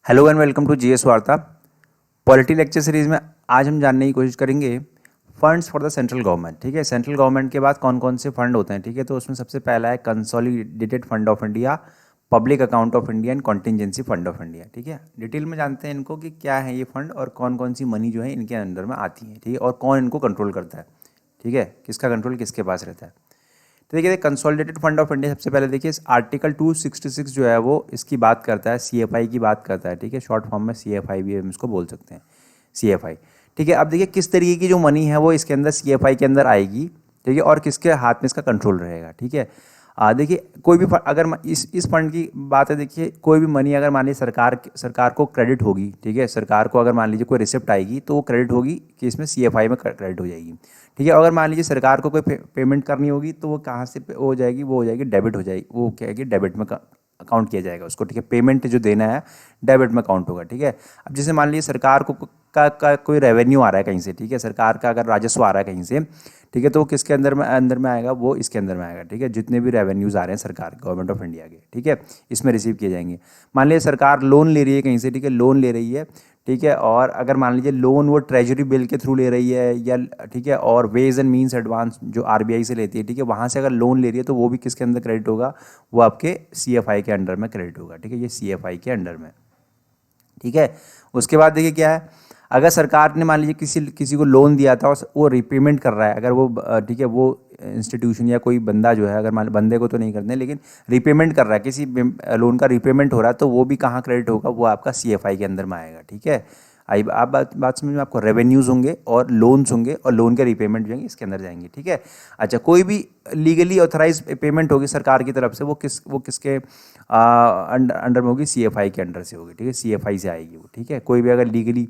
Hello and welcome to GS Varta. Polity lecture series में आज हम जानने की कोशिश करेंगे funds for the central government. ठीक है, सेंट्रल गवर्नमेंट के बाद कौन कौन से फंड होते हैं। ठीक है, तो उसमें सबसे पहला है consolidated fund of India, public account of India and contingency fund of India. ठीक है, डिटेल में जानते हैं इनको कि क्या है ये फंड और कौन कौन सी मनी जो है इनके अंडर में आती है। ठीक है, और कौन इनको कंट्रोल करता है। ठीक है, किसका कंट्रोल किसके पास रहता है। तो देखिए कंसोलिडेटेड फंड ऑफ इंडिया सबसे पहले देखिए आर्टिकल 266 जो है वो इसकी बात करता है, सीएफआई की बात करता है। ठीक है, शॉर्ट फॉर्म में सीएफआई भी हम इसको बोल सकते हैं, सीएफआई। ठीक है, अब देखिए किस तरीके की जो मनी है वो इसके अंदर सीएफआई के अंदर आएगी। ठीक है, और किसके हाथ में इसका कंट्रोल रहेगा। ठीक है, देखिए कोई भी अगर इस फंड की बात है, देखिए कोई भी मनी अगर मान लीजिए सरकार को क्रेडिट होगी। ठीक है, सरकार को अगर मान लीजिए कोई रिसिप्ट आएगी तो वो क्रेडिट होगी कि इसमें सीएफआई में क्रेडिट हो जाएगी। ठीक है, अगर मान लीजिए सरकार को कोई पेमेंट करनी होगी तो वो कहाँ से हो जाएगी, वो हो जाएगी डेबिट हो जाएगी। वो क्या है कि डेबिट में अकाउंट किया जाएगा उसको। ठीक है, पेमेंट जो देना है डेबिट में अकाउंट होगा। ठीक है, अब जैसे मान लीजिए सरकार को का कोई रेवेन्यू आ रहा है कहीं से। ठीक है, सरकार का अगर राजस्व आ रहा है कहीं से। ठीक है, तो किसके अंदर में आएगा, वो इसके अंदर में आएगा। ठीक है, जितने भी रेवेन्यूज़ आ रहे हैं सरकार गवर्नमेंट ऑफ इंडिया के। ठीक है, इसमें रिसीव किए जाएंगे। मान लीजिए सरकार लोन ले रही है कहीं से। ठीक है, लोन ले रही है। ठीक है, और अगर मान लीजिए लोन वो ट्रेजरी बिल के थ्रू ले रही है या ठीक है, और वेज एंड मीन्स एडवांस जो आरबीआई से लेती है। ठीक है, वहाँ से अगर लोन ले रही है तो वो भी किसके अंदर क्रेडिट होगा, वो आपके सीएफआई के अंडर में क्रेडिट होगा। ठीक है, ये सीएफआई के अंडर में। ठीक है, उसके बाद देखिए क्या है, अगर सरकार ने मान लीजिए किसी किसी को लोन दिया था और वो रिपेमेंट कर रहा है, अगर वो ठीक है वो इंस्टीट्यूशन या कोई बंदा जो है, अगर मान बंदे को तो नहीं करते लेकिन रिपेमेंट कर रहा है, किसी लोन का रिपेमेंट हो रहा है, तो वो भी कहाँ क्रेडिट होगा, वो आपका सीएफआई के अंदर में आएगा। ठीक है, आई आप बात समझ में, आपको रेवेन्यूज़ होंगे और लोन्स होंगे और लोन के रिपेमेंट जो होंगे इसके अंदर जाएंगे। ठीक है, अच्छा कोई भी लीगली ऑथराइज पेमेंट होगी सरकार की तरफ से, वो किसके अंडर में होगी, सीएफआई के अंडर से होगी। ठीक है, सीएफआई से आएगी वो। ठीक है, कोई भी अगर लीगली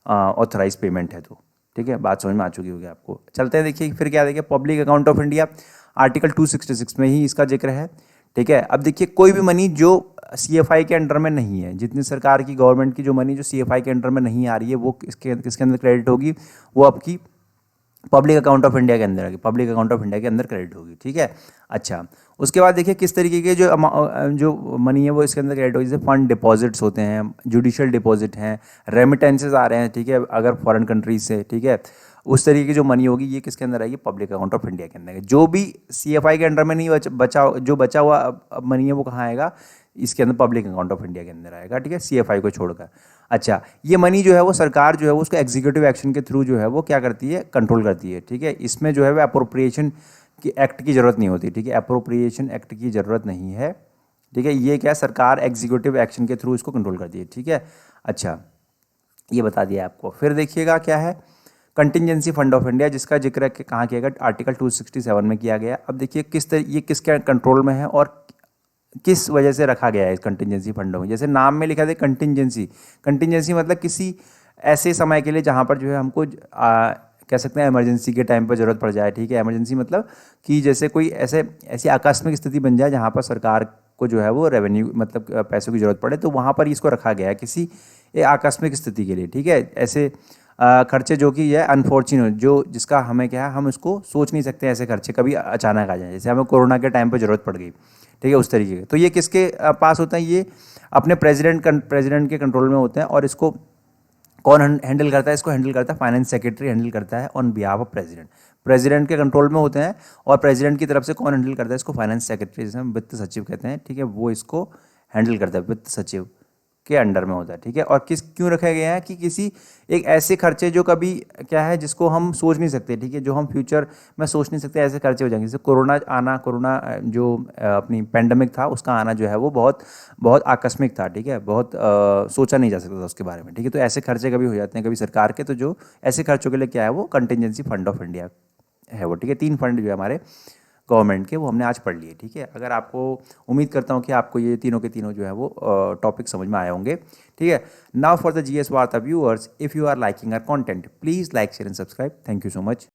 ऑथराइज पेमेंट है तो। ठीक है, बात समझ में आ चुकी होगी आपको। चलते हैं, देखिए फिर क्या, देखिए public account of India article 266 में ही इसका जिक्र है। ठीक है, अब देखिए कोई भी मनी जो सीएफआई के अंडर में नहीं है, जितनी सरकार की गवर्नमेंट की जो मनी जो सीएफआई के अंडर में नहीं आ रही है, वो किसके अंदर क्रेडिट होगी, वो आपकी पब्लिक अकाउंट ऑफ इंडिया के अंदर आएगी, पब्लिक अकाउंट ऑफ इंडिया के अंदर क्रेडिट होगी। ठीक है, अच्छा उसके बाद देखिए किस तरीके के जो मनी है वो इसके अंदर क्रेडिट होगी। जैसे फंड डिपॉजिट्स होते हैं, जुडिशियल डिपॉजिट हैं, रेमिटेंसेज आ रहे हैं। ठीक है, अगर फॉरेन कंट्रीज से। ठीक है, उस तरीके की जो मनी होगी ये किसके अंदर आएगी, पब्लिक अकाउंट ऑफ इंडिया के अंदर। जो भी सीएफआई के अंडर में नहीं बचा हुआ मनी है वो कहाँ आएगा, इसके अंदर पब्लिक अकाउंट ऑफ इंडिया के अंदर आएगा। ठीक है, सीएफआई को छोड़कर। अच्छा ये मनी जो है वो सरकार जो है वो उसको एग्जीक्यूटिव एक्शन के थ्रू जो है वो क्या करती है, कंट्रोल करती है। ठीक है, इसमें जो है वो अप्रोप्रिएशन की एक्ट की ज़रूरत नहीं होती। ठीक है, अप्रोप्रिएशन एक्ट की ज़रूरत नहीं है। ठीक है, ये क्या सरकार एग्जीक्यूटिव एक्शन के थ्रू इसको कंट्रोल करती है। ठीक है, अच्छा ये बता दिया आपको। फिर देखिएगा क्या है, कंटिजेंसी फंड ऑफ इंडिया, जिसका जिक्र कहाँ किया गया, आर्टिकल 267 में किया गया। अब देखिए ये किसके कंट्रोल में है और किस वजह से रखा गया है इस कंटिजेंसी फंडों में। जैसे नाम में लिखा है कंटिजेंसी, कंटिजेंसी मतलब किसी ऐसे समय के लिए जहाँ पर जो है हमको कह सकते हैं इमरजेंसी के टाइम पर ज़रूरत पड़ जाए। ठीक है, इमरजेंसी मतलब कि जैसे कोई ऐसी आकस्मिक स्थिति बन जाए जहाँ पर सरकार को जो है वो रेवेन्यू मतलब पैसों की ज़रूरत पड़े, तो वहाँ पर इसको रखा गया है किसी आकस्मिक स्थिति के लिए। ठीक है, ऐसे खर्चे जो कि यह अनफॉर्चुनेट जो जिसका हमें क्या है, हम इसको सोच नहीं सकते ऐसे खर्चे कभी अचानक आ जाए, जैसे हमें कोरोना के टाइम पर ज़रूरत पड़ गई। ठीक है, उस तरीके के। तो ये किसके पास होता है, ये अपने प्रेसिडेंट के कंट्रोल में होते हैं। और इसको कौन हैंडल करता है, इसको हैंडल करता है फाइनेंस सेक्रेटरी हैंडल करता है on behalf of president. President के कंट्रोल में होते हैं और प्रेसिडेंट की तरफ से कौन हैंडल करता है, इसको फाइनेंस सेक्रेटरी, जिसे हम वित्त सचिव कहते हैं। ठीक है, वो इसको हैंडल करता है, वित्त सचिव के अंडर में होता है। ठीक है, और क्यों रखा गया है कि किसी एक ऐसे खर्चे जो कभी क्या है जिसको हम सोच नहीं सकते। ठीक है, जो हम फ्यूचर में सोच नहीं सकते, ऐसे खर्चे हो जाएंगे। जैसे कोरोना जो अपनी पेंडेमिक था उसका आना जो है वो बहुत बहुत आकस्मिक था। ठीक है, बहुत सोचा नहीं जा सकता था उसके बारे में। ठीक है, तो ऐसे खर्चे कभी हो जाते हैं कभी सरकार के, तो जो ऐसे खर्चों के लिए क्या है वो कंटिजेंसी फंड ऑफ इंडिया है वो। ठीक है, 3 फंड जो है हमारे गवर्नमेंट के वो हमने आज पढ़ लिए। ठीक है, अगर आपको, उम्मीद करता हूँ कि आपको ये तीनों के तीनों जो है वो टॉपिक समझ में आए होंगे। ठीक है, now for the GS Varta viewers, if you are liking our content please like share and subscribe. Thank you so much.